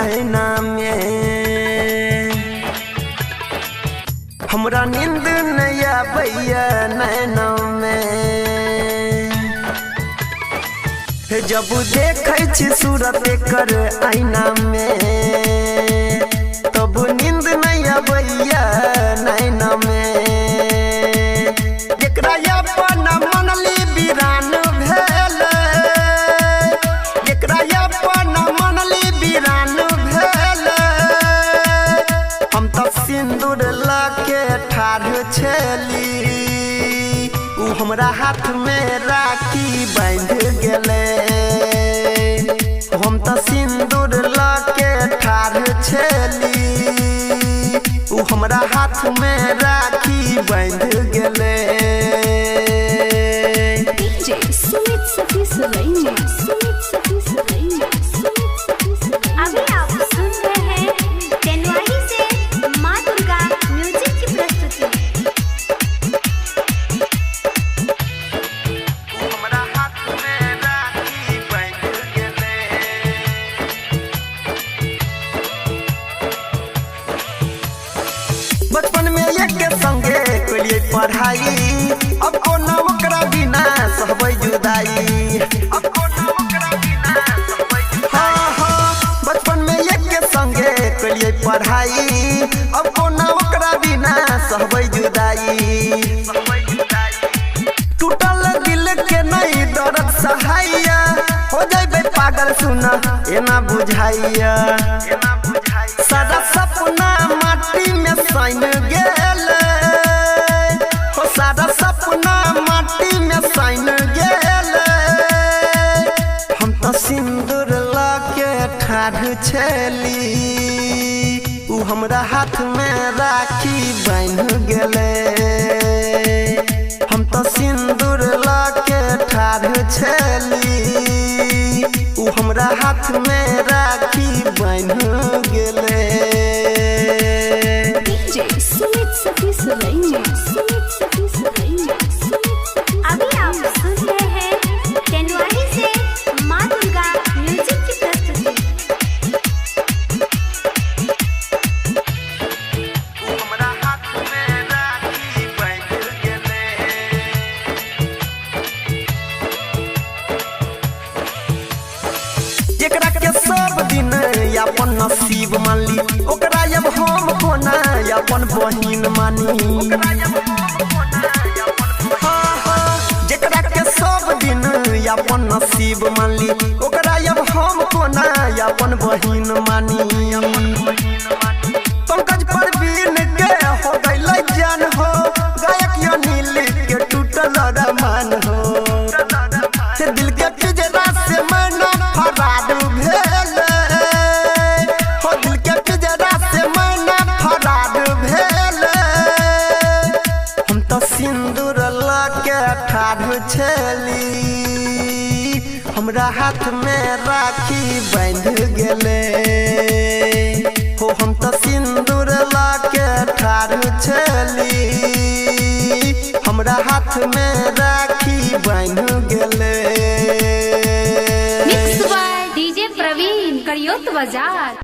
ऐना में हमरा नींद नहीं आबैया नैना में जब देखै छी सूरत कर ऐना में तब नींद नहीं आबैया नैना में एकरा अपन मनली वीरान भेल एकरा अपन मनली वीरान भेल हम तो सिंदूर लाके ठाढ़ छली उ हमरा हाथ में राखी बांध गेले हम तो सिंदूर लाके ठाढ़ छली उ हमरा हाथ में राखी बांध गेले। डीजे सुमित सतीश रैना अभी आप सुन रहे हैं टेनवाही से माँ दुर्गा म्यूजिक की प्रस्तुति। हमरा हाथ में राखी बांध गेले बचपन में एक संगे कलिए पढ़ाई अब कोना ओकरा बिना सहबै जुदाई अब कोना ओकरा बिना सहबै जुदाई हाँ बचपन में एक संगे कलिए पढ़ाई अब कोना ओकरा बिना सहबै जुदाई टूटल दिल के नहीं दर्द सहाइया हो जाइबे पागल सुना एना बुझाइया सारा सपना माटी में सैन गेल हो सारा सपना माटी में सैन गेल हम तो सिंदूर लाके ठाढ़ छली उ हमरा हाथ में राखी बांध गेले हम तो सिंदूर लाके ठाढ़ छली उ हमरा हाथ में राखी बांध गेले। डीजे सुमित सतीश रैना अभी आप सुन रहे हैं टेनवाही से माँ दुर्गा म्यूजिक की प्रस्तुति। हमरा हाथ में राखी बांध गेले एकरा के सब दिन अपन नसीब मानली ओकरा अब हम कोना अपन बहिन मानी हाँ हाँ जेकरा के सब दिन अपन नसीब मानली ओकरा अब हम कोना अपन बहिन मानी पंकज परवीन के हो गइल जान हो गायक अनिल के टूटल रमान हो से दिल के पिंजरा से मैना फरार भेल हो दिल के पिंजरा से मैना फरार भेल हम तो सिंदूर लाके ठाढ़ छली हमरा हाथ में राखी बांध गेले हो हम तो सिंदूर लाके ठाढ़ छली हमरा हाथ में राखी बांध गेले। मिक्स बाय डीजे प्रवीण करियोत बाजार।